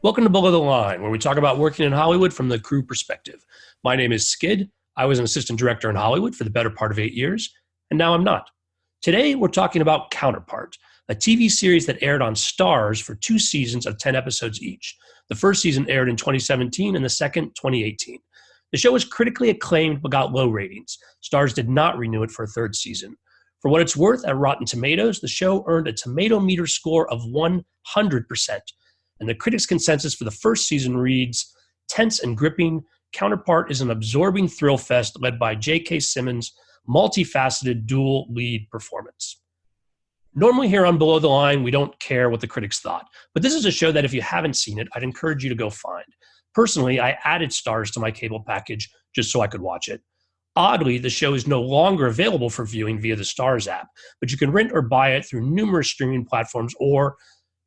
Welcome to Below the Line, where we talk about working in Hollywood from the crew perspective. My name is Skid. I was an assistant director in Hollywood for the better part of 8 years, and now I'm not. Today, we're talking about Counterpart, a TV series that aired on Starz for 2 seasons of 10 episodes each. The first season aired in 2017 and the second, 2018. The show was critically acclaimed but got low ratings. Starz did not renew it for a third season. For what it's worth, at Rotten Tomatoes, the show earned a tomato meter score of 100%. And the critics' consensus for the first season reads, tense and gripping, Counterpart is an absorbing thrill fest led by J.K. Simmons' multifaceted dual lead performance. Normally here on Below the Line, we don't care what the critics thought. But this is a show that if you haven't seen it, I'd encourage you to go find. Personally, I added Starz to my cable package just so I could watch it. Oddly, the show is no longer available for viewing via the Starz app, but you can rent or buy it through numerous streaming platforms, or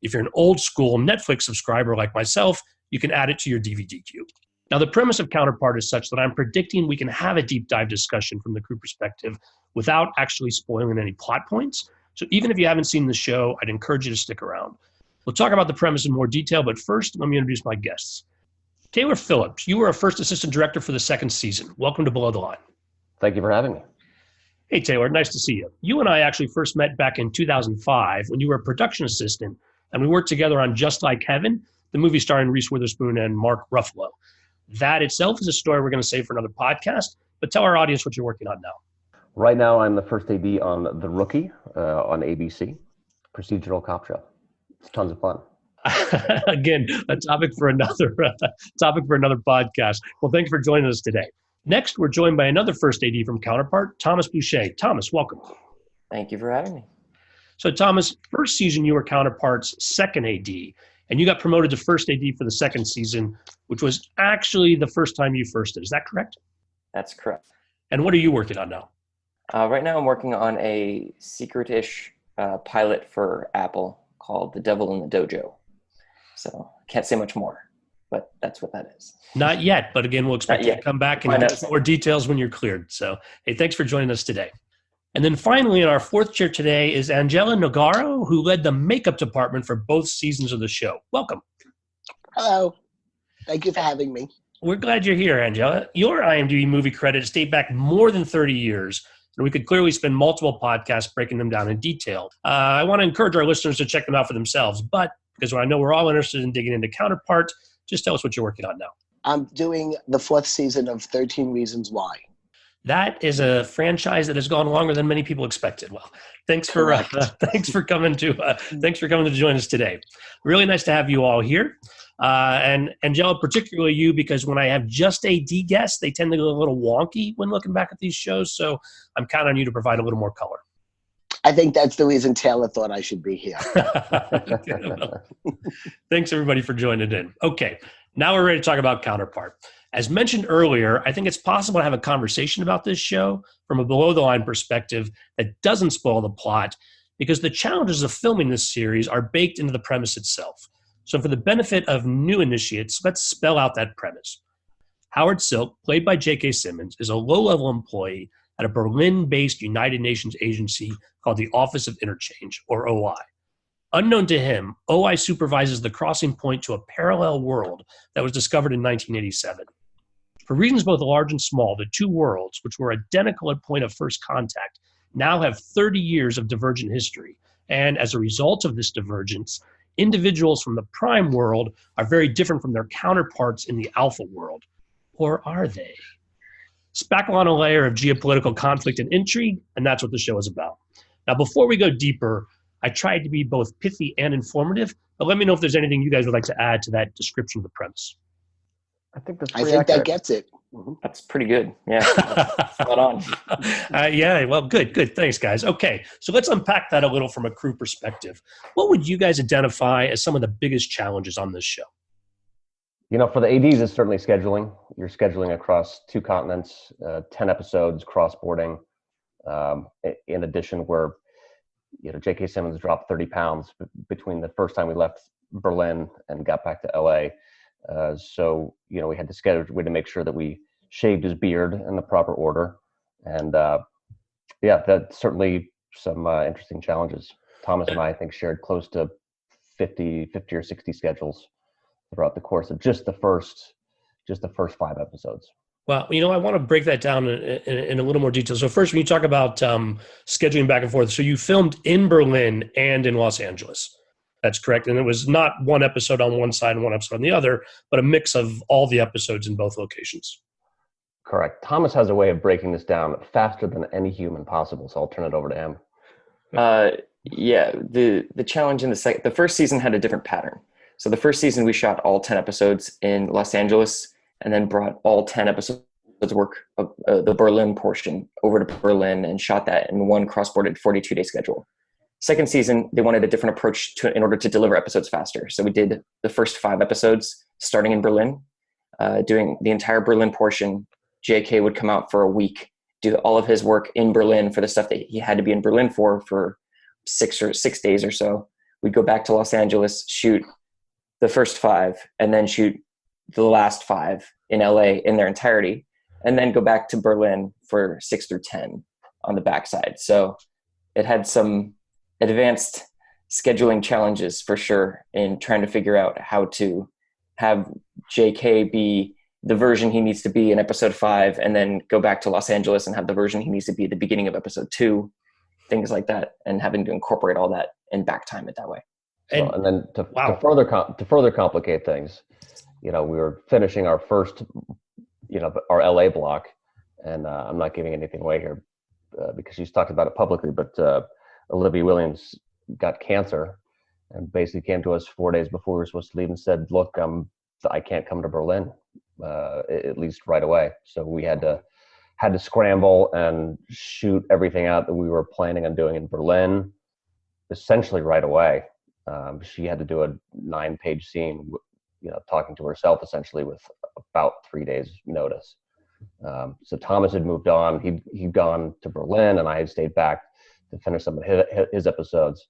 if you're an old school Netflix subscriber like myself, you can add it to your DVD queue. Now, the premise of Counterpart is such that I'm predicting we can have a deep dive discussion from the crew perspective without actually spoiling any plot points. So even if you haven't seen the show, I'd encourage you to stick around. We'll talk about the premise in more detail, but first, let me introduce my guests. Taylor Phillips, you were a first assistant director for the second season. Welcome to Below the Line. Thank you for having me. Hey, Taylor, nice to see you. You and I actually first met back in 2005 when you were a production assistant, and we worked together on Just Like Heaven, the movie starring Reese Witherspoon and Mark Ruffalo. That itself is a story we're going to save for another podcast, but tell our audience what you're working on now. Right now, I'm the first AD on The Rookie on ABC, procedural cop show. It's tons of fun. Again, a topic for another podcast. Well, thanks for joining us today. Next, we're joined by another first AD from Counterpart, Thomas Boucher. Thomas, welcome. Thank you for having me. So, Thomas, first season you were Counterpart's second AD, and you got promoted to first AD for the second season, which was actually the first time you first did. Is that correct? That's correct. And what are you working on now? Right now, I'm working on a secret-ish pilot for Apple called The Devil in the Dojo. So, can't say much more. But that's what that is. Not yet, but again, we'll expect you to come back and give more details when you're cleared. So, hey, thanks for joining us today. And then finally, in our fourth chair today is Angela Nogaro, who led the makeup department for both seasons of the show. Welcome. Hello. Thank you for having me. We're glad you're here, Angela. Your IMDb movie credits date back more than 30 years, and we could clearly spend multiple podcasts breaking them down in detail. I want to encourage our listeners to check them out for themselves, but because I know we're all interested in digging into Counterpart, just tell us what you're working on now. I'm doing the 4th season of 13 Reasons Why. That is a franchise that has gone longer than many people expected. Well, thanks for coming to join us today. Really nice to have you all here. And Angela, particularly you, because when I have just AD guests, they tend to go a little wonky when looking back at these shows. So I'm counting on you to provide a little more color. I think that's the reason Taylor thought I should be here. Thanks, everybody, for joining in. Okay, now we're ready to talk about Counterpart. As mentioned earlier, I think it's possible to have a conversation about this show from a below-the-line perspective that doesn't spoil the plot, because the challenges of filming this series are baked into the premise itself. So for the benefit of new initiates, let's spell out that premise. Howard Silk, played by J.K. Simmons, is a low-level employee at a Berlin-based United Nations agency called the Office of Interchange, or OI. Unknown to him, OI supervises the crossing point to a parallel world that was discovered in 1987. For reasons both large and small, the two worlds, which were identical at point of first contact, now have 30 years of divergent history. And as a result of this divergence, individuals from the prime world are very different from their counterparts in the alpha world. Or are they? Spackle on a layer of geopolitical conflict and intrigue, and that's what the show is about. Now, before we go deeper, I tried to be both pithy and informative, but let me know if there's anything you guys would like to add to that description of the premise. I think that gets it. Mm-hmm. That's pretty good. Yeah, spot on. Yeah, well, good. Thanks, guys. Okay, so let's unpack that a little from a crew perspective. What would you guys identify as some of the biggest challenges on this show? You know, for the ADs, it's certainly scheduling. You're scheduling across 2 continents, 10 episodes, cross-boarding. In addition, where, J.K. Simmons dropped 30 pounds between the first time we left Berlin and got back to L.A. So, we had to schedule, we had to make sure that we shaved his beard in the proper order. And, that's certainly some interesting challenges. Thomas and I think, shared close to 50 or 60 schedules throughout the course of just the first 5 episodes. Well, I want to break that down in a little more detail. So first, when you talk about scheduling back and forth, so you filmed in Berlin and in Los Angeles. That's correct. And it was not one episode on one side and one episode on the other, but a mix of all the episodes in both locations. Correct. Thomas has a way of breaking this down faster than any human possible, so I'll turn it over to him. Yeah, the challenge in the first season had a different pattern. So the first season we shot all 10 episodes in Los Angeles, and then brought all 10 episodes work of the Berlin portion over to Berlin and shot that in one cross-bordered 42-day schedule. Second season, they wanted a different approach in order to deliver episodes faster. So we did the first 5 episodes starting in Berlin, doing the entire Berlin portion. JK would come out for a week, do all of his work in Berlin for the stuff that he had to be in Berlin for 6 days or so. We'd go back to Los Angeles, shoot the first 5, and then shoot the last 5 in LA in their entirety, and then go back to Berlin for 6 through 10 on the backside. So it had some advanced scheduling challenges for sure in trying to figure out how to have JK be the version he needs to be in episode 5, and then go back to Los Angeles and have the version he needs to be at the beginning of episode 2, things like that, and having to incorporate all that and back time it that way. And then to further complicate things, we were finishing our first, our LA block, and I'm not giving anything away here because she's talked about it publicly, but Olivia Williams got cancer and basically came to us 4 days before we were supposed to leave and said, look, I can't come to Berlin, at least right away. So we had to scramble and shoot everything out that we were planning on doing in Berlin essentially right away. She had to do a 9-page scene, talking to herself essentially with about 3 days notice. So Thomas had moved on. He'd gone to Berlin, and I had stayed back to finish some of his episodes,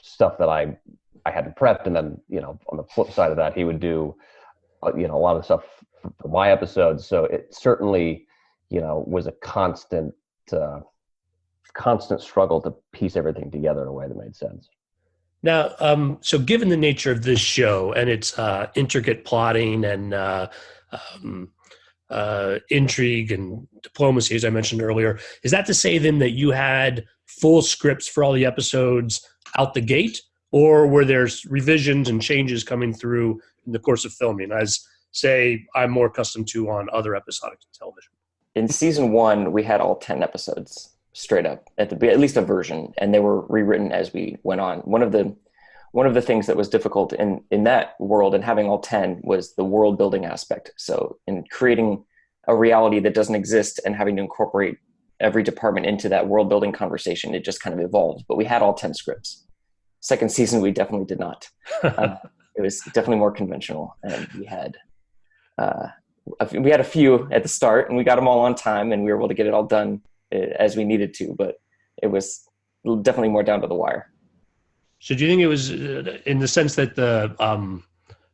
stuff that I hadn't prepped. And then, on the flip side of that, he would do, a lot of stuff for my episodes. So it certainly, was a constant struggle to piece everything together in a way that made sense. Now, so given the nature of this show and its intricate plotting and intrigue and diplomacy, as I mentioned earlier, is that to say then that you had full scripts for all the episodes out the gate, or were there revisions and changes coming through in the course of filming, as, say, I'm more accustomed to on other episodic television? In season 1, we had all 10 episodes straight up, at least a version, and they were rewritten as we went on. One of the things that was difficult in that world and having all 10 was the world building aspect. So in creating a reality that doesn't exist and having to incorporate every department into that world building conversation, it just kind of evolved. But we had all 10 scripts. Second season, we definitely did not. It was definitely more conventional, and we had a few at the start, and we got them all on time, and we were able to get it all done as we needed to, but it was definitely more down to the wire. So do you think it was in the sense that the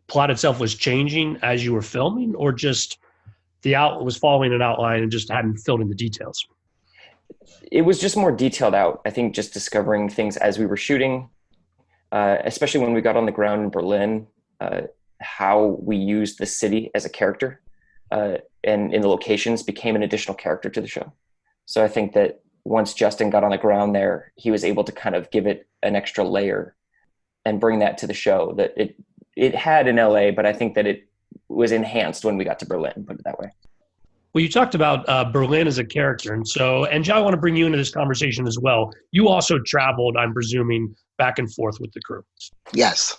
plot itself was changing as you were filming, or just was following an outline and just hadn't filled in the details? It was just more detailed out. I think just discovering things as we were shooting, especially when we got on the ground in Berlin, how we used the city as a character and in the locations became an additional character to the show. So I think that once Justin got on the ground there, he was able to kind of give it an extra layer and bring that to the show that it had in LA, but I think that it was enhanced when we got to Berlin, put it that way. Well, you talked about Berlin as a character. And Joe, I want to bring you into this conversation as well. You also traveled, I'm presuming, back and forth with the crew. Yes.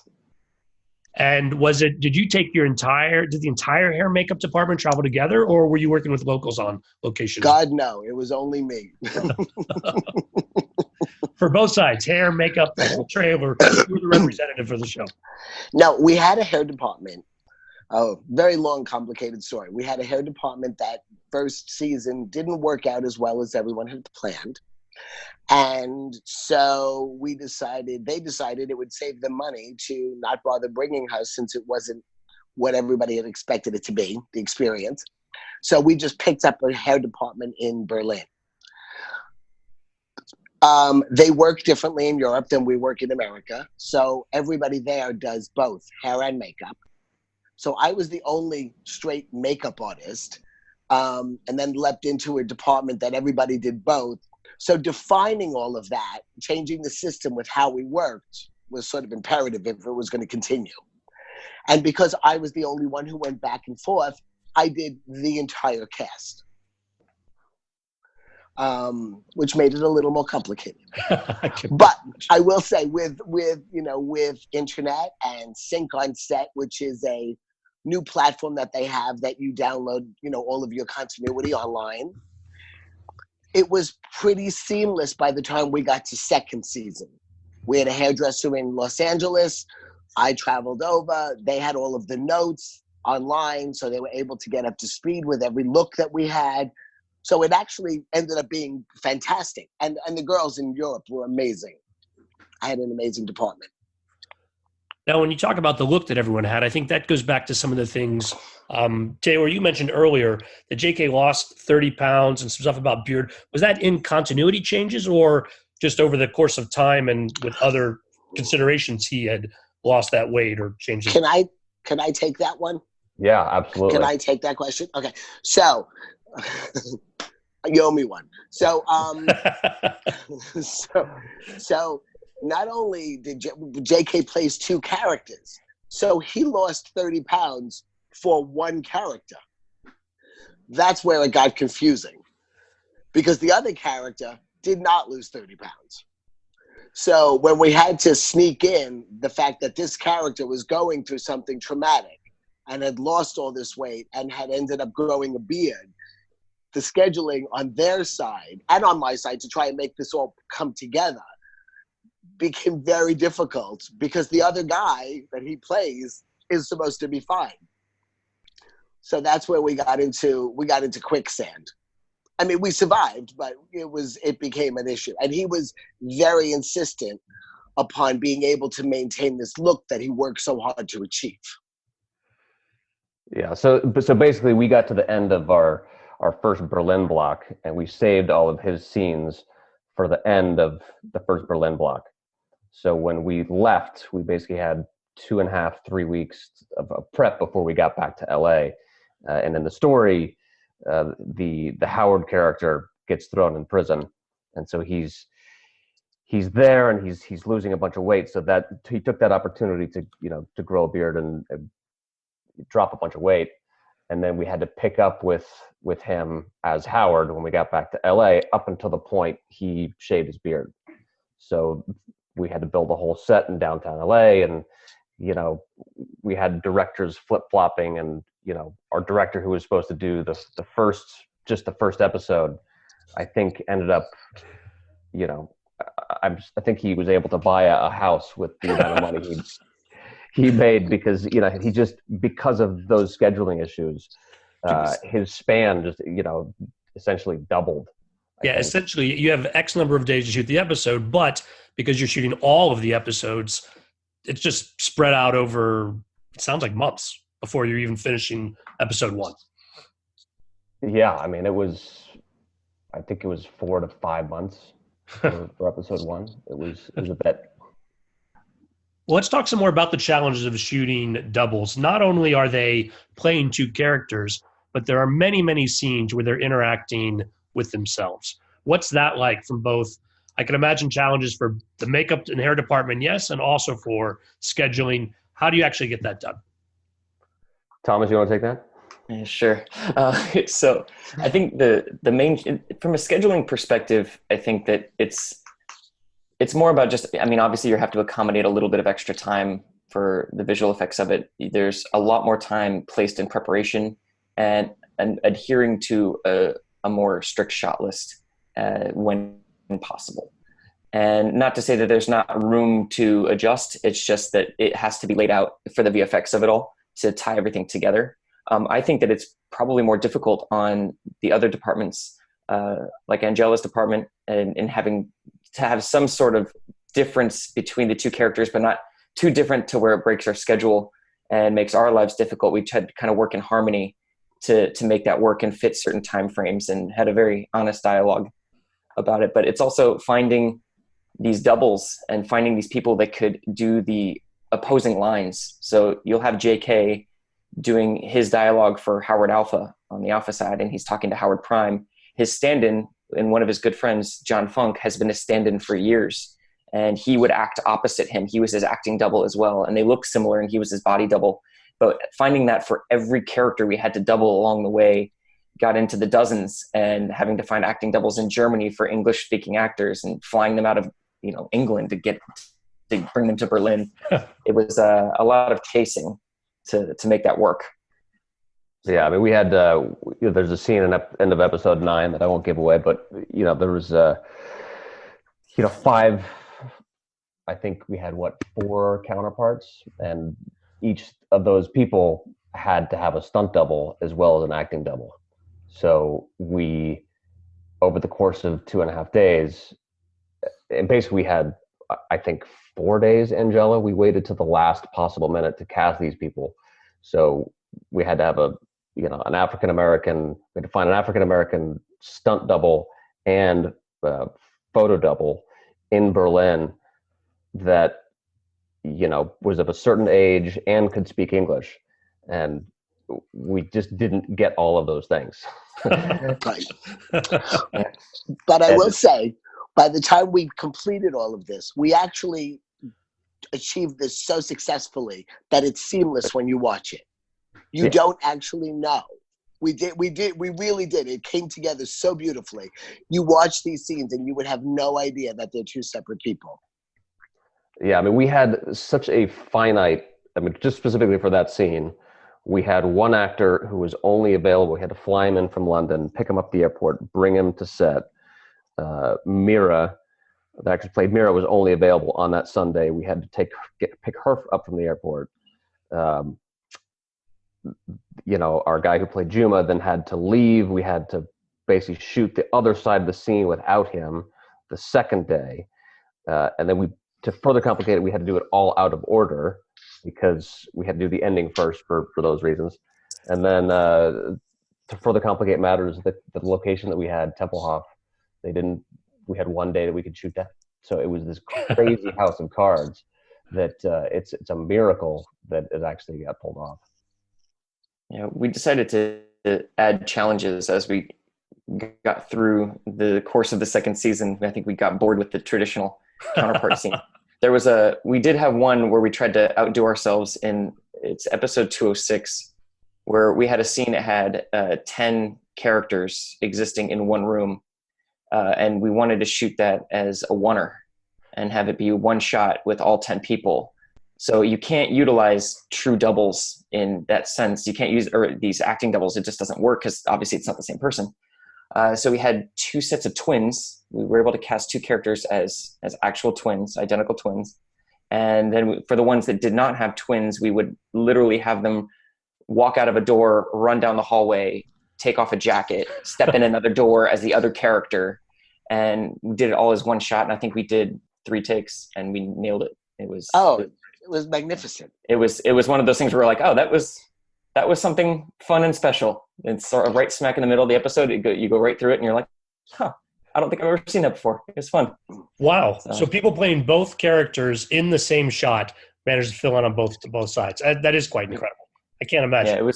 And did you take did the entire hair and makeup department travel together, or were you working with locals on location? God, no, it was only me. For both sides, hair, makeup, the whole trailer, you were the representative for the show. No, we had a hair department. Oh, very long, complicated story. We had a hair department that first season didn't work out as well as everyone had planned. And so they decided it would save them money to not bother bringing her, since it wasn't what everybody had expected it to be, the experience. So we just picked up a hair department in Berlin. They work differently in Europe than we work in America. So everybody there does both hair and makeup. So I was the only straight makeup artist, and then leapt into a department that everybody did both. So defining all of that, changing the system with how we worked was sort of imperative if it was going to continue. And because I was the only one who went back and forth, I did the entire cast, which made it a little more complicated. But I will say with internet and Sync on Set, which is a new platform that they have that you download, all of your continuity online, it was pretty seamless by the time we got to second season. We had a hairdresser in Los Angeles. I traveled over. They had all of the notes online, so they were able to get up to speed with every look that we had. So it actually ended up being fantastic. And the girls in Europe were amazing. I had an amazing department. Now, when you talk about the look that everyone had, I think that goes back to some of the things, Taylor, you mentioned earlier that JK lost 30 pounds and some stuff about beard. Was that in continuity changes or just over the course of time and with other considerations he had lost that weight or changed? Can I take that one? Yeah, absolutely. Can I take that question? Okay. So you owe me one. So so not only did JK plays two characters, so he lost 30 pounds for one character. That's where it got confusing because the other character did not lose 30 pounds. So when we had to sneak in the fact that this character was going through something traumatic and had lost all this weight and had ended up growing a beard, the scheduling on their side and on my side to try and make this all come together became very difficult because the other guy that he plays is supposed to be fine. So that's where we got into quicksand. I mean, we survived, but it became an issue. And he was very insistent upon being able to maintain this look that he worked so hard to achieve. Yeah. So basically we got to the end of our first Berlin block and we saved all of his scenes for the end of the first Berlin block. So when we left, we basically had 2.5, 3 weeks of prep before we got back to LA. And in the story, the Howard character gets thrown in prison, and so he's there and he's losing a bunch of weight. So that he took that opportunity to grow a beard and drop a bunch of weight, and then we had to pick up with him as Howard when we got back to LA up until the point he shaved his beard. So we had to build a whole set in downtown LA, and we had directors flip-flopping, and our director who was supposed to do the first episode, I think ended up, I think he was able to buy a house with the amount of money he made because because of those scheduling issues, his span just essentially doubled. Yeah, essentially you have X number of days to shoot the episode, but because you're shooting all of the episodes, it's just spread out over, it sounds like months before you're even finishing episode 1. Yeah, I mean, I think it was 4 to 5 months for episode 1. It was a bit. Well, let's talk some more about the challenges of shooting doubles. Not only are they playing two characters, but there are many, many scenes where they're interacting with themselves. What's that like from both? I can imagine challenges for the makeup and hair department, yes, and also for scheduling. How do you actually get that done? Thomas, you want to take that? Yeah, sure. So I think the main, from a scheduling perspective, I think that it's more about just, I mean, obviously you have to accommodate a little bit of extra time for the visual effects of it. There's a lot more time placed in preparation and adhering to a more strict shot list when possible. And not to say that there's not room to adjust. It's just that it has to be laid out for the VFX of it all to tie everything together. I think that it's probably more difficult on the other departments, like Angela's department, and having to have some sort of difference between the two characters, but not too different to where it breaks our schedule and makes our lives difficult. We tried to kind of work in harmony to make that work and fit certain time frames, and had a very honest dialogue about it. But it's also finding these doubles and finding these people that could do the opposing lines. So you'll have JK doing his dialogue for Howard Alpha on the Alpha side, and he's talking to Howard Prime. His stand-in and one of his good friends, John Funk, has been a stand-in for years, and he would act opposite him. He was his acting double as well, and they look similar, and he was his body double. But finding that for every character we had to double along the way got into the dozens, and having to find acting doubles in Germany for English-speaking actors and flying them out of England to bring them to Berlin. It was a lot of chasing to make that work. Yeah, I mean, we had there's a scene in end of episode 9 that I won't give away, but there was 5. I think we had 4 counterparts, and each of those people had to have a stunt double as well as an acting double. So we, over the course of 2.5 days, and basically we had, I think, 4 days, Angela, we waited to the last possible minute to cast these people. So we had to have an African-American, we had to find an African-American stunt double and photo double in Berlin that, was of a certain age and could speak English. And we just didn't get all of those things. Right. But I will say, by the time we completed all of this, we actually achieved this so successfully that it's seamless when you watch it. You don't actually know. We really did. It came together so beautifully. You watch these scenes and you would have no idea that they're 2 separate people. Yeah, I mean, we had such a finite, just specifically for that scene, we had one actor who was only available. We had to fly him in from London, pick him up at the airport, bring him to set. Mira, the actress played Mira, was only available on that Sunday. We had to pick her up from the airport. Our guy who played Juma then had to leave. We had to basically shoot the other side of the scene without him the second day. And then to further complicate it, we had to do it all out of order because we had to do the ending first for those reasons. And then to further complicate matters, the location that we had, Tempelhof, we had 1 day that we could shoot that. So it was this crazy house of cards that it's a miracle that it actually got pulled off. Yeah, we decided to add challenges as we got through the course of the second season. I think we got bored with the traditional counterpart scene. We did have one where we tried to outdo ourselves it's episode 206, where we had a scene that had 10 characters existing in one room. And we wanted to shoot that as a oneer and have it be one shot with all 10 people. So you can't utilize true doubles in that sense. You can't use these acting doubles. It just doesn't work because obviously it's not the same person. So we had 2 sets of twins. We were able to cast 2 characters as actual twins, identical twins. And then for the ones that did not have twins, we would literally have them walk out of a door, run down the hallway, take off a jacket, step in another door as the other character. And we did it all as one shot. And I think we did 3 takes and we nailed it. It was magnificent. It was one of those things where we're like, oh, that was something fun and special. It's sort of right smack in the middle of the episode. You go right through it and you're like, I don't think I've ever seen that before. It's fun. Wow. So people playing both characters in the same shot managed to fill in on both sides. That is quite incredible. I can't imagine. Yeah,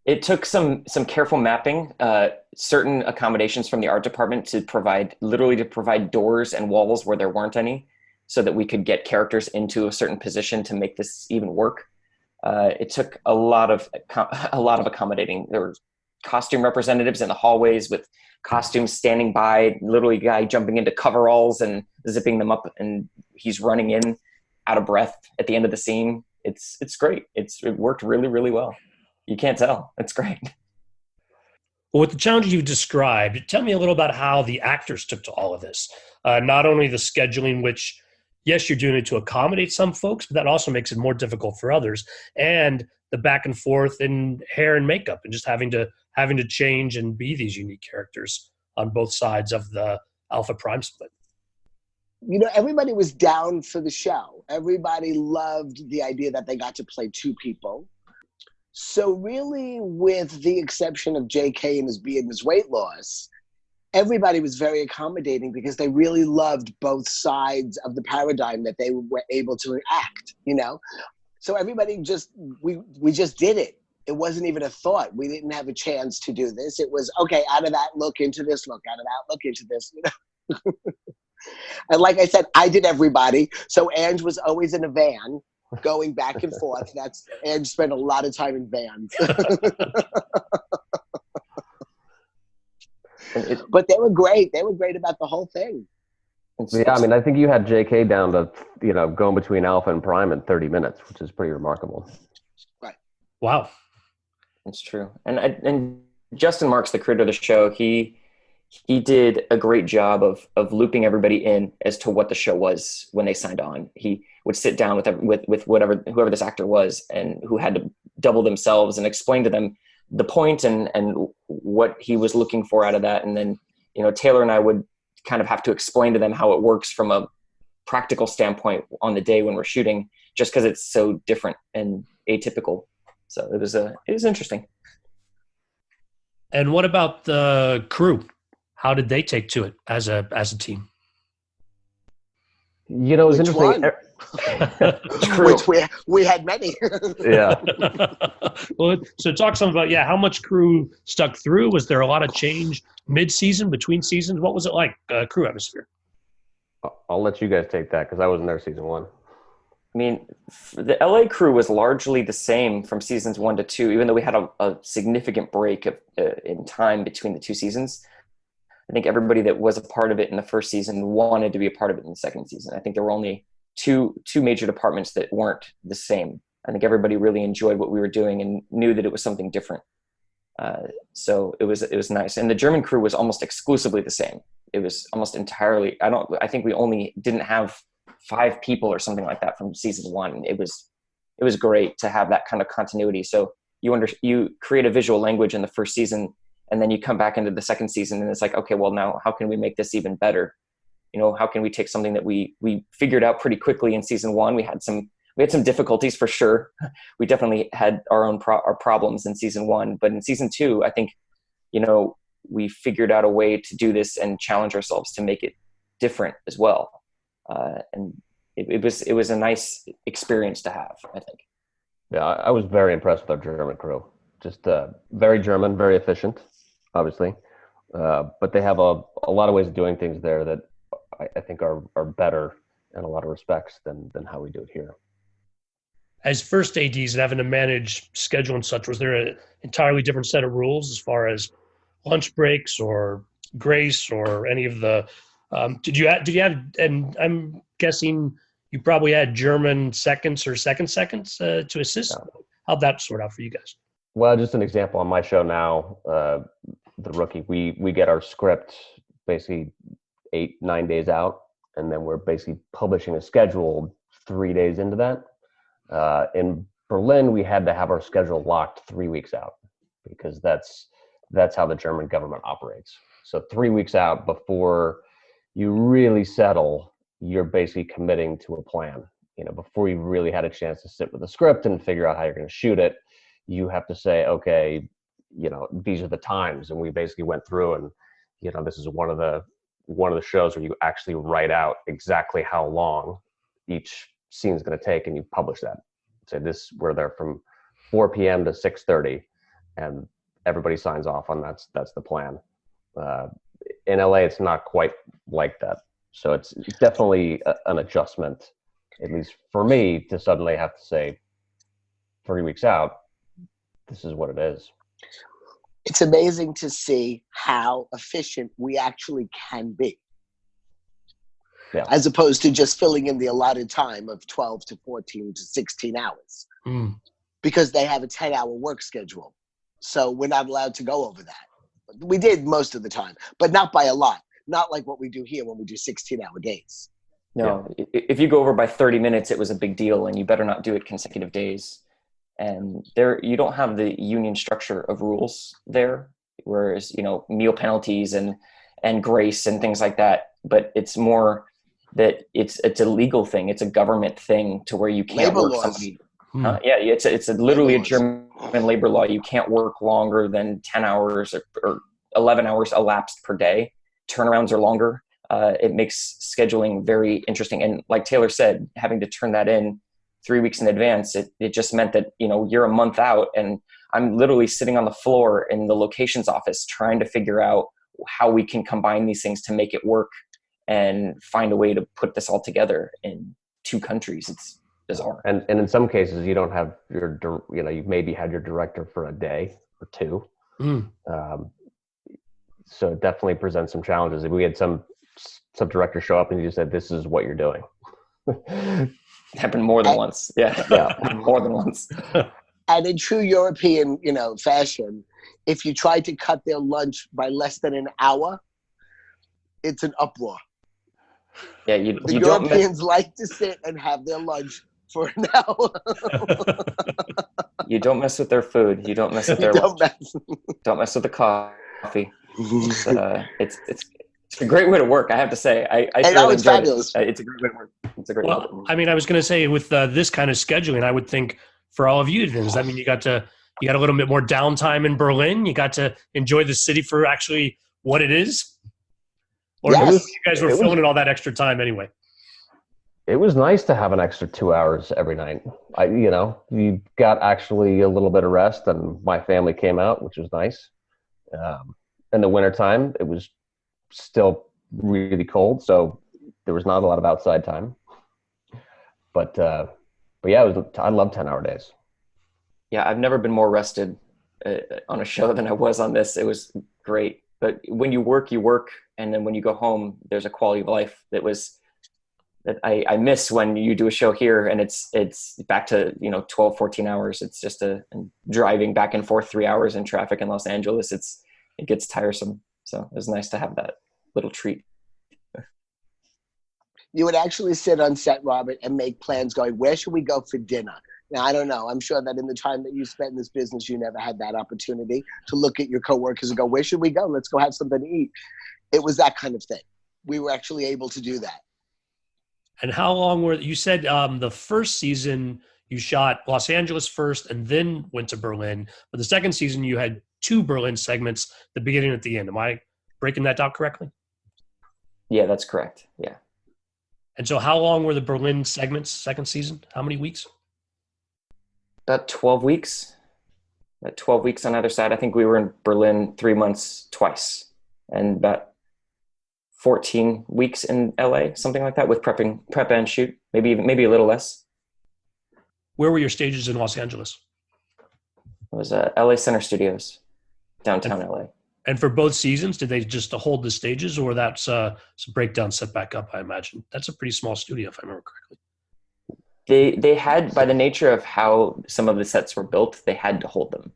it took some careful mapping, certain accommodations from the art department to provide doors and walls where there weren't any, so that we could get characters into a certain position to make this even work. It took a lot of accommodating. There were costume representatives in the hallways with costumes standing by, literally a guy jumping into coveralls and zipping them up, and he's running in out of breath at the end of the scene. It's great. It worked really, really well. You can't tell. It's great. Well, with the challenges you described, tell me a little about how the actors took to all of this. Not only the scheduling, which, yes, you're doing it to accommodate some folks, but that also makes it more difficult for others. And the back and forth in hair and makeup and just having to change and be these unique characters on both sides of the Alpha Prime split. Everybody was down for the show. Everybody loved the idea that they got to play 2 people. So really, with the exception of JK and his beard and his weight loss, everybody was very accommodating because they really loved both sides of the paradigm that they were able to act, So everybody we just did it. it wasn't even a thought. We didn't have a chance to do this. It was, okay, out of that, look into this, look out of that, look into this. And like I said, I did everybody. So Ange was always in a van going back and forth. Ange spent a lot of time in vans. But they were great. They were great about the whole thing. Yeah, I mean, I think you had JK down to, going between Alpha and Prime in 30 minutes, which is pretty remarkable. Right. Wow. That's true. And Justin Marks, the creator of the show, he did a great job of looping everybody in as to what the show was when they signed on. He would sit down with whoever this actor was and who had to double themselves and explain to them the point and what he was looking for out of that. And then, Taylor and I would kind of have to explain to them how it works from a practical standpoint on the day when we're shooting, just because it's so different and atypical. So it was interesting. And what about the crew? How did they take to it as a team? It was Which interesting. Which we had many. Yeah. Well, so talk some about, how much crew stuck through? Was there a lot of change mid-season, between seasons? What was it like, crew atmosphere? I'll let you guys take that because I wasn't there season 1. I mean, the LA crew was largely the same from seasons 1 to 2, even though we had a significant break in time between the 2 seasons. I think everybody that was a part of it in the first season wanted to be a part of it in the second season. I think there were only two major departments that weren't the same. I think everybody really enjoyed what we were doing and knew that it was something different. So it was nice. And the German crew was almost exclusively the same. It was almost entirely, I think we only didn't have 5 people or something like that from season 1. It was great to have that kind of continuity. So you create a visual language in the first season, and then you come back into the second season and it's like, okay, well now how can we make this even better? How can we take something that we figured out pretty quickly in season 1? We had some difficulties for sure. We definitely had our own our problems in season 1, but in season 2, I think, we figured out a way to do this and challenge ourselves to make it different as well. And it was a nice experience to have, I think. Yeah, I was very impressed with our German crew. Just very German, very efficient, obviously. But they have a lot of ways of doing things there that I think are better in a lot of respects than how we do it here. As first ADs and having to manage schedule and such, was there an entirely different set of rules as far as lunch breaks or grace or any of the did you have, and I'm guessing you probably had German seconds or seconds to assist? Yeah. How'd that sort out for you guys? Well, just an example on my show now, The Rookie, we get our script basically 8-9 days out, and then we're basically publishing a schedule 3 days into that. In Berlin, we had to have our schedule locked 3 weeks out because that's how the German government operates. So 3 weeks out before you really settle, you're basically committing to a plan. Before you really had a chance to sit with the script and figure out how you're going to shoot it, you have to say, okay, these are the times. And we basically went through and, this is one of the shows where you actually write out exactly how long each scene is going to take, and you publish that. Say we're there from 4 p.m. to 6:30, and everybody signs off on that's the plan. In LA, it's not quite like that. So it's definitely an adjustment, at least for me, to suddenly have to say 3 weeks out, this is what it is. It's amazing to see how efficient we actually can be. Yeah. As opposed to just filling in the allotted time of 12 to 14 to 16 hours. Mm. Because they have a 10-hour work schedule. So we're not allowed to go over that. We did most of the time, but not by a lot. Not like what we do here when we do 16-hour days. No, yeah. If you go over by 30 minutes, it was a big deal, and you better not do it consecutive days. And you don't have the union structure of rules there, whereas, meal penalties and grace and things like that. But it's more that it's a legal thing. It's a government thing to where you can't labor work laws. Somebody. It's literally a German labor law. You can't work longer than 10 hours or 11 hours elapsed per day. Turnarounds are longer. It makes scheduling very interesting. And like Taylor said, having to turn that in 3 weeks in advance, it just meant that, you're a month out, and I'm literally sitting on the floor in the locations office trying to figure out how we can combine these things to make it work and find a way to put this all together in 2 countries. It's bizarre. And in some cases, you don't have you've maybe had your director for a day or 2. So it definitely presents some challenges. If we had some director show up and you just said, "This is what you're doing." Happened more than once. Yeah. More than once. And in true European, fashion, if you try to cut their lunch by less than an hour, it's an uproar. Yeah, the Europeans like to sit and have their lunch for an hour. You don't mess with their food. You don't mess with their lunch. Don't mess with the coffee. It's a great way to work, I have to say. I really enjoyed fabulous. It's a great way to work. It's a great way to work. I mean, I was going to say with this kind of scheduling, I would think for all of you, does that mean you got a little bit more downtime in Berlin? You got to enjoy the city for actually what it is? Or you guys were filming all that extra time anyway? It was nice to have an extra 2 hours every night. You got actually a little bit of rest, and my family came out, which was nice. In the wintertime, it was still really cold, so there was not a lot of outside time. But yeah, I love 10-hour days. Yeah, I've never been more rested on a show than I was on this. It was great. But when you work, and then when you go home, there's a quality of life that I miss when you do a show here, and it's back to 12, 14 hours. It's just driving back and forth 3 hours in traffic in Los Angeles. It gets tiresome. So it was nice to have that little treat. You would actually sit on set, Robert, and make plans going, where should we go for dinner? Now, I don't know. I'm sure that in the time that you spent in this business, you never had that opportunity to look at your coworkers and go, where should we go? Let's go have something to eat. It was that kind of thing. We were actually able to do that. And how long you said the first season you shot Los Angeles first and then went to Berlin. But the second season you had 2 Berlin segments, the beginning and at the end. Am I breaking that down correctly? Yeah, that's correct. Yeah. And so how long were the Berlin segments second season? How many weeks? About 12 weeks. About 12 weeks on either side. I think we were in Berlin 3 months twice, and about 14 weeks in LA, something like that, with prep and shoot, maybe a little less. Where were your stages in Los Angeles? It was LA Center Studios, downtown LA. And for both seasons, did they just hold the stages, or that's some breakdown set back up? I imagine that's a pretty small studio, if I remember correctly. They had, by the nature of how some of the sets were built, they had to hold them.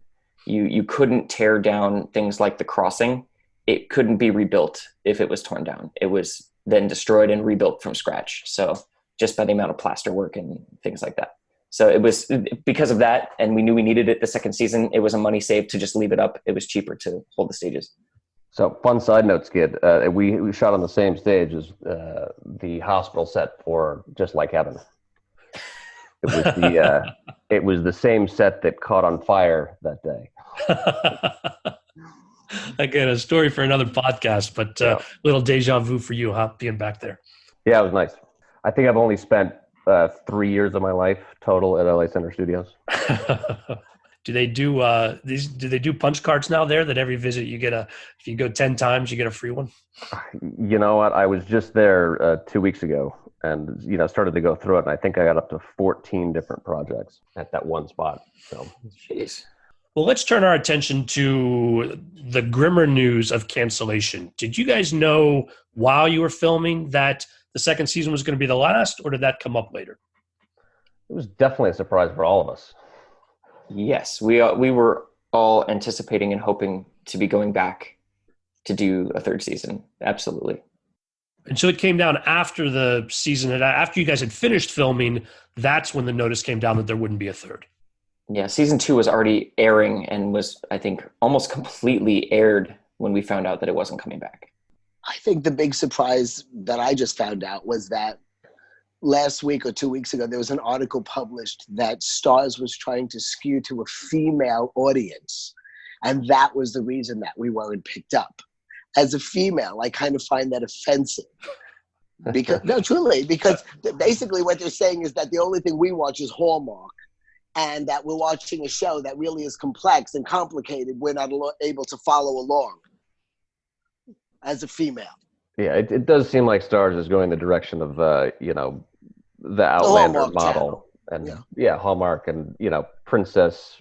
You couldn't tear down things like the crossing. It couldn't be rebuilt if it was torn down. It was then destroyed and rebuilt from scratch. So just by the amount of plaster work and things like that. So it was because of that, and we knew we needed it the second season. It was a money save to just leave it up. It was cheaper to hold the stages. So fun side note, Skid. We shot on the same stage as the hospital set for Just Like Heaven. It was the same set that caught on fire that day. Again, a story for another podcast, but little deja vu for you, huh? Being back there. Yeah, it was nice. I think I've only spent 3 years of my life total at LA Center Studios. Do they do Do they do punch cards now there? That every visit you get if you go 10 times, you get a free one. You know what? I was just there 2 weeks ago, and started to go through it, and I think I got up to 14 different projects at that one spot. So, jeez. Well, let's turn our attention to the grimmer news of cancellation. Did you guys know while you were filming that the second season was going to be the last, or did that come up later? It was definitely a surprise for all of us. Yes, we were all anticipating and hoping to be going back to do a third season. Absolutely. And so it came down after the season, after you guys had finished filming, that's when the notice came down that there wouldn't be a third. Yeah, season 2 was already airing and was, I think, almost completely aired when we found out that it wasn't coming back. I think the big surprise that I just found out was that last week or 2 weeks ago, there was an article published that Starz was trying to skew to a female audience. And that was the reason that we weren't picked up. As a female, I kind of find that offensive. Because basically what they're saying is that the only thing we watch is Hallmark. and that we're watching a show that really is complex and complicated, we're not able to follow along as a female. Yeah, it does seem like Starz is going the direction of, the Outlander Hallmark model. channel. And Hallmark and, princess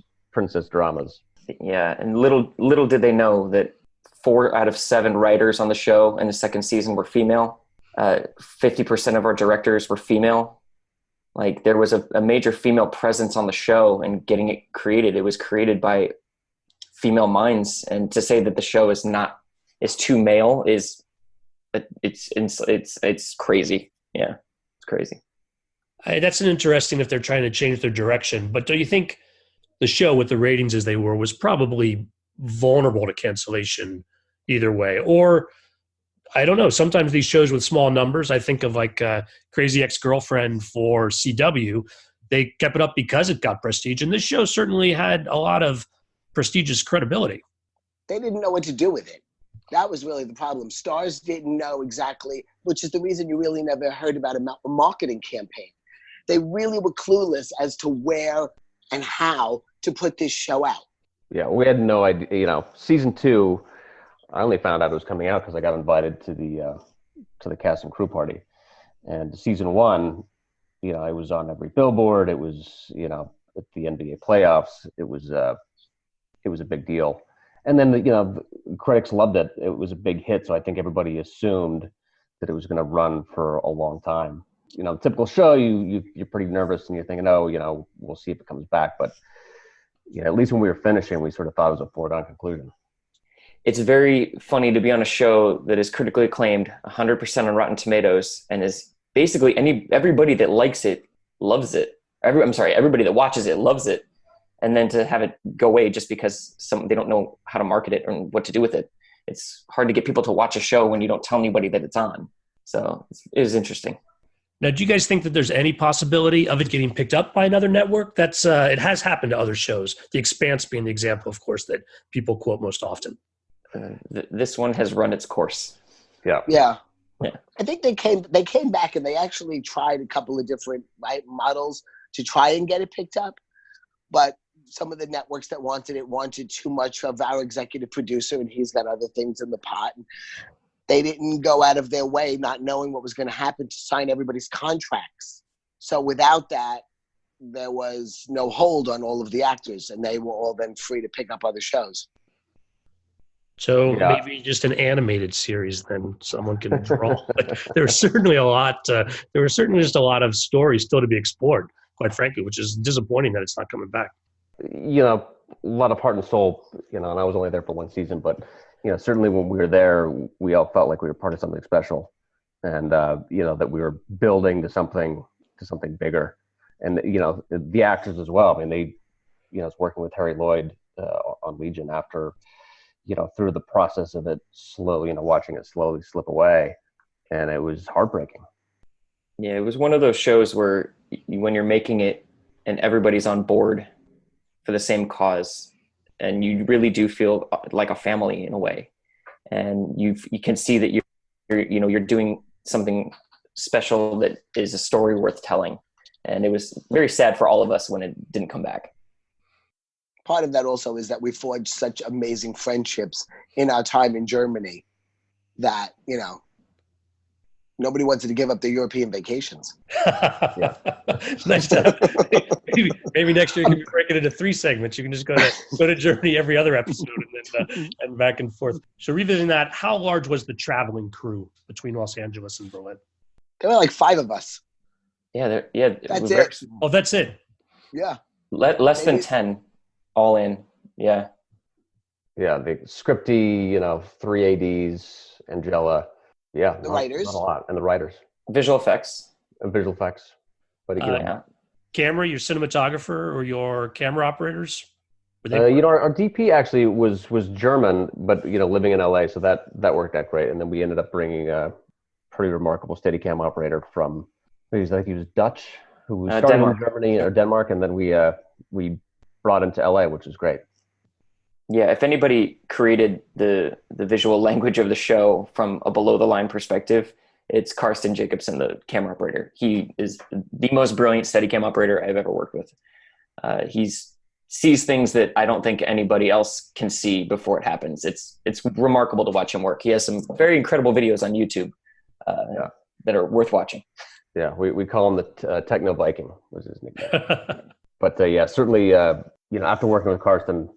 dramas. Yeah, and little did they know that 4 out of 7 writers on the show in the second season were female. 50% of our directors were female. Like, there was a major female presence on the show and getting it created. It was created by female minds. And to say that the show is too male it's crazy. Yeah, it's crazy. That's an interesting if they're trying to change their direction. But do you think the show, with the ratings as they were, was probably vulnerable to cancellation either way? Or, I don't know, sometimes these shows with small numbers, I think of like Crazy Ex-Girlfriend for CW, they kept it up because it got prestige. And this show certainly had a lot of prestigious credibility. They didn't know what to do with it. That was really the problem. Starz didn't know exactly, which is the reason you really never heard about a marketing campaign. They really were clueless as to where and how to put this show out. Yeah, we had no idea. Season 2, I only found out it was coming out because I got invited to the cast and crew party. And season 1, I was on every billboard. It was, at the NBA playoffs. It was a big deal. And then, the critics loved it. It was a big hit, so I think everybody assumed that it was going to run for a long time. Typical show, you're pretty nervous and you're thinking, we'll see if it comes back. But, at least when we were finishing, we sort of thought it was a foregone conclusion. It's very funny to be on a show that is critically acclaimed, 100% on Rotten Tomatoes, and is basically everybody that likes it loves it. Everybody that watches it loves it. And then to have it go away just because they don't know how to market it and what to do with it. It's hard to get people to watch a show when you don't tell anybody that it's on. So it was interesting. Now, do you guys think that there's any possibility of it getting picked up by another network? That's it has happened to other shows. The Expanse being the example, of course, that people quote most often. This one has run its course. Yeah. I think they came back and they actually tried a couple of different models to try and get it picked up, but some of the networks that wanted too much of our executive producer, and he's got other things in the pot. And they didn't go out of their way, not knowing what was going to happen, to sign everybody's contracts. So without that, there was no hold on all of the actors, and they were all then free to pick up other shows. So maybe just an animated series, then someone can draw. There was certainly just a lot of stories still to be explored, quite frankly, which is disappointing that it's not coming back. A lot of heart and soul, and I was only there for one season, but, certainly when we were there, we all felt like we were part of something special, and, that we were building to something bigger. And, the actors as well. I mean, it's working with Harry Lloyd on Legion after, through the process of it slowly, watching it slowly slip away. And it was heartbreaking. Yeah, it was one of those shows where when you're making it and everybody's on board for the same cause, and you really do feel like a family in a way, and you can see that you're doing something special that is a story worth telling. And it was very sad for all of us when it didn't come back. Part of that also is that we forged such amazing friendships in our time in Germany that, nobody wanted to give up their European vacations. Nice to maybe next year you can be breaking into 3 segments. You can just go to Germany every other episode and back and forth. So revisiting that, how large was the traveling crew between Los Angeles and Berlin? There were like 5 of us. Yeah, That's it. Oh, that's it. Yeah. Less than 10 all in. Yeah. Yeah, the scripty, 3 ADs, Angela. Yeah. The writers. Not a lot. And the writers. Visual effects. But Camera, your cinematographer or your camera operators? Our DP actually was German, but, living in LA. So that worked out great. And then we ended up bringing a pretty remarkable Steadicam operator from, he was Dutch, who started Denmark. in Germany or Denmark. And then we brought him to LA, which was great. Yeah, if anybody created the visual language of the show from a below the line perspective, it's Karsten Jacobson, the camera operator. He is the most brilliant Steadicam operator I've ever worked with. He sees things that I don't think anybody else can see before it happens. It's remarkable to watch him work. He has some very incredible videos on YouTube that are worth watching. Yeah, we call him the Techno Viking, was his nickname. But yeah, certainly, after working with Karsten,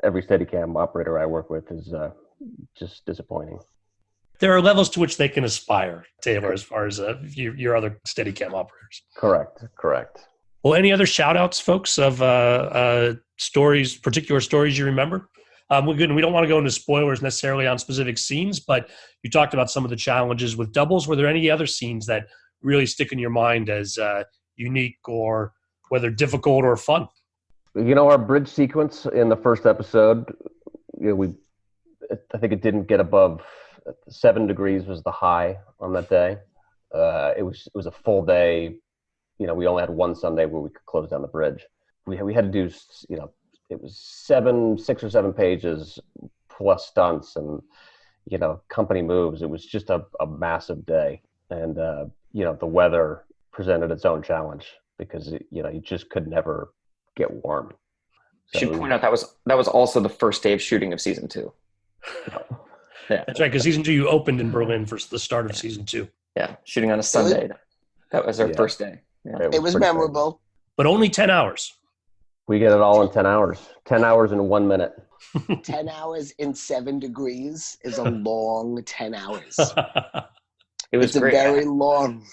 every Steadicam operator I work with is just disappointing. There are levels to which they can aspire, Taylor, as far as your other Steadicam operators. Correct. Well, any other shout-outs, folks, of stories, particular stories you remember? We don't want to go into spoilers necessarily on specific scenes, but you talked about some of the challenges with doubles. Were there any other scenes that really stick in your mind as unique, or whether difficult or fun? Our bridge sequence in the first episode, I think it didn't get above 7 degrees was the high on that day. It was a full day. We only had one Sunday where we could close down the bridge. We had to do, it was 6 or 7 pages plus stunts and, company moves. It was just a massive day. And, the weather presented its own challenge because, you just could never get warm. So, should point out that was also the first day of shooting of season 2. Yeah, that's right. Because season 2, you opened in Berlin for the start of season 2. Yeah, shooting on a Sunday. That was our first day. Yeah. It was memorable. Crazy. But only 10 hours. We get it all in 10 hours. 10 hours in 1 minute. 10 hours in 7 degrees is a long 10 hours. It's great. Very long.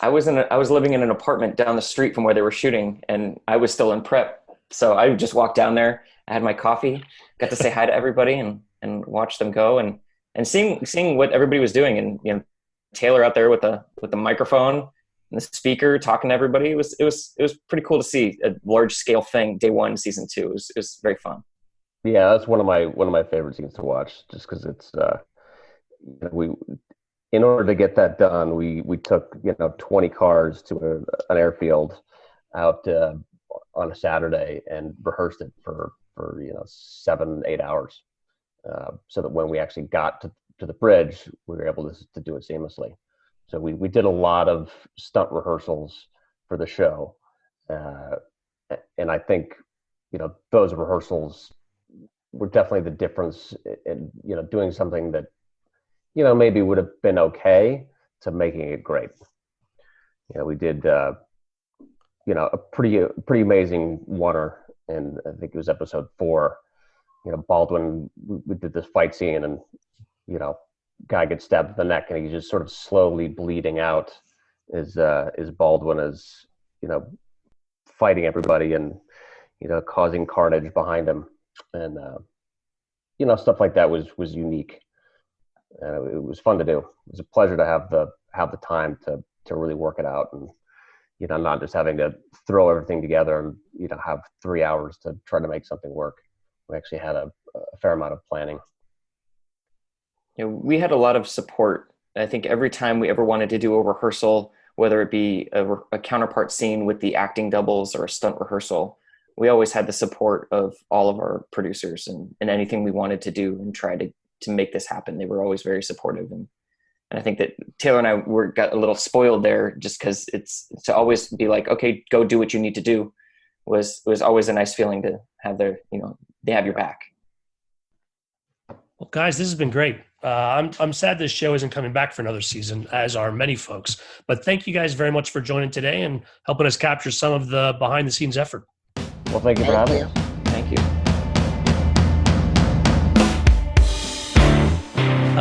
I was living in an apartment down the street from where they were shooting, and I was still in prep. So I just walked down there. I had my coffee, got to say hi to everybody, and watch them go, and seeing what everybody was doing, and Taylor out there with the microphone and the speaker talking to everybody. It was pretty cool to see a large scale thing day 1, season 2. It was very fun. Yeah, that's one of my favorite scenes to watch, just because it's in order to get that done, we took 20 cars to an airfield out on a Saturday and rehearsed it for 7-8 hours, so that when we actually got to the bridge, we were able to do it seamlessly. So we did a lot of stunt rehearsals for the show, and I think those rehearsals were definitely the difference in doing something that maybe would have been okay to making it great. We did a pretty amazing oneer, and I think it was episode 4. Baldwin, we did this fight scene, and guy gets stabbed in the neck, and he's just sort of slowly bleeding out as Baldwin is fighting everybody and causing carnage behind him, and stuff like that was unique. It was fun to do. It was a pleasure to have the time to really work it out, and not just having to throw everything together and have 3 hours to try to make something work. We actually had a fair amount of planning. We had a lot of support. I think every time we ever wanted to do a rehearsal, whether it be a counterpart scene with the acting doubles or a stunt rehearsal, we always had the support of all of our producers, and anything we wanted to do and try to make this happen. They were always very supportive. And I think that Taylor and I got a little spoiled there, just because it's to always be like, okay, go do what you need to do was always a nice feeling to have they have your back. Well, guys, this has been great. I'm sad this show isn't coming back for another season, as are many folks. But thank you guys very much for joining today and helping us capture some of the behind-the-scenes effort. Well, thank you for having us. Thank you.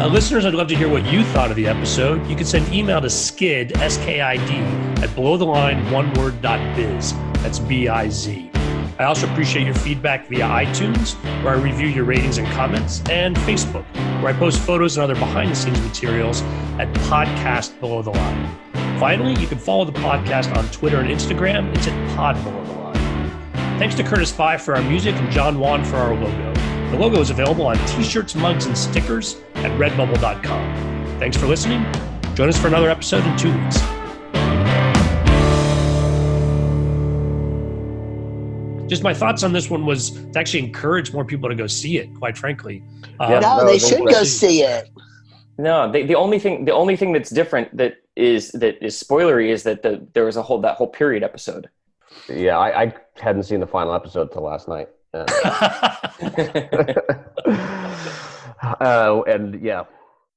Listeners, I'd love to hear what you thought of the episode. You can send email to skid, S-K-I-D, at belowtheline.oneword.biz. That's B-I-Z. I also appreciate your feedback via iTunes, where I review your ratings and comments, and Facebook, where I post photos and other behind-the-scenes materials at Podcast Below the Line. Finally, you can follow the podcast on Twitter and Instagram. It's at Pod Below the Line. Thanks to Curtis Bai for our music and John Wan for our logo. The logo is available on t-shirts, mugs, and stickers at redbubble.com. Thanks for listening. Join us for another episode in 2 weeks. Just my thoughts on this one was to actually encourage more people to go see it, quite frankly. They should go see it. No, the only thing that's different that is spoilery is that there was that whole period episode. Yeah, I hadn't seen the final episode till last night. And, and yeah,